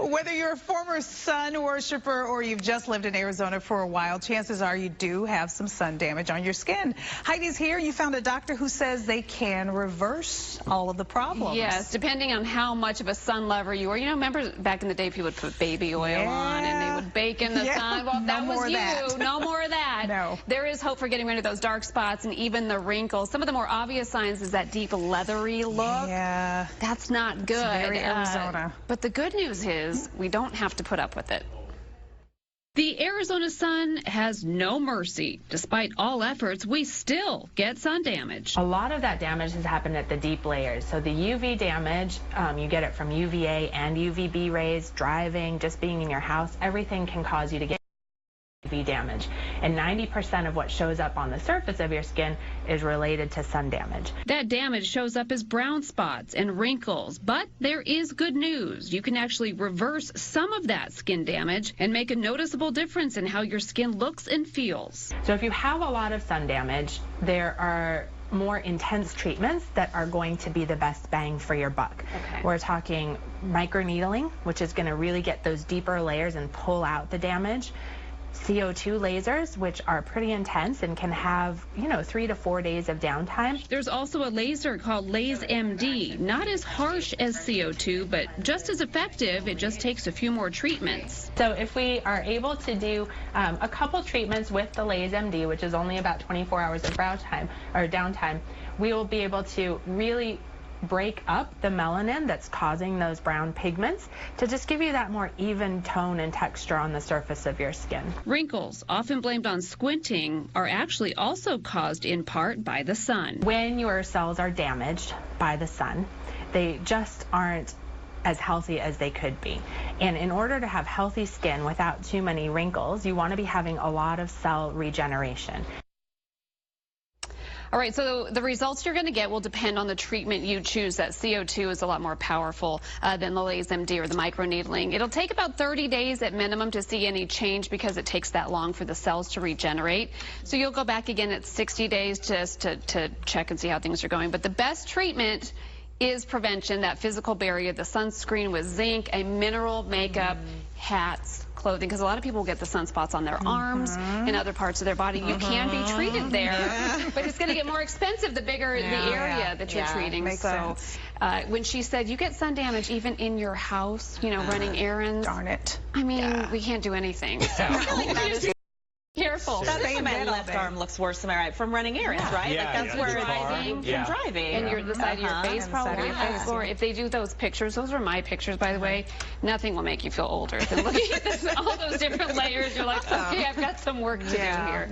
Whether you're a former sun worshiper or you've just lived in Arizona for a while, chances are you do have some sun damage on your skin. Heidi's here. You found a doctor who says they can reverse all of the problems. Yes, depending on how much of a sun lover you are. You know, remember back in the day people would put baby oil on and they would bake in the sun? Well, that was you. No more of that. No. There is hope for getting rid of those dark spots and even the wrinkles. Some of the more obvious signs is that deep leathery look. Yeah. That's not good. It's very Arizona. But the good news is we don't have to put up with it. The Arizona sun has no mercy. Despite all efforts, we still get sun damage. A lot of that damage has happened at the deep layers. So the UV damage, you get it from UVA and UVB rays, driving, just being in your house. Everything can cause you to get UV damage. And 90% of what shows up on the surface of your skin is related to sun damage. That damage shows up as brown spots and wrinkles. But there is good news. You can actually reverse some of that skin damage and make a noticeable difference in how your skin looks and feels. So if you have a lot of sun damage, there are more intense treatments that are going to be the best bang for your buck. Okay. We're talking microneedling, which is going to really get those deeper layers and pull out the damage. CO2 lasers, which are pretty intense and can have, 3 to 4 days of downtime. There's also a laser called LaserMD, not as harsh as CO2, but just as effective. It just takes a few more treatments. So if we are able to do a couple treatments with the LaserMD, which is only about 24 hours of downtime, we will be able to really break up the melanin that's causing those brown pigments to just give you that more even tone and texture on the surface of your skin. Wrinkles, often blamed on squinting, are actually also caused in part by the sun. When your cells are damaged by the sun, they just aren't as healthy as they could be. And in order to have healthy skin without too many wrinkles, you want to be having a lot of cell regeneration. All right, so the results you're going to get will depend on the treatment you choose. That CO2 is a lot more powerful than the LaserMD or the microneedling. It'll take about 30 days at minimum to see any change because it takes that long for the cells to regenerate. So you'll go back again at 60 days just to check and see how things are going. But the best treatment is prevention, that physical barrier, the sunscreen with zinc, a mineral makeup, hats, clothing, because a lot of people get the sunspots on their arms and other parts of their body. You can be treated there, but it's going to get more expensive the bigger the area that you're treating. Makes sense. When she said you get sun damage even in your house, running errands. Darn it. I mean, we can't do anything. So. Careful. That is my left arm looks worse, am I right? From running errands, right? Yeah, like that's where driving. From driving. And the side of your face probably. Yeah. If they do those pictures, those are my pictures, by the way. Nothing will make you feel older than looking at all those different layers. You're like, okay, I've got some work to do here.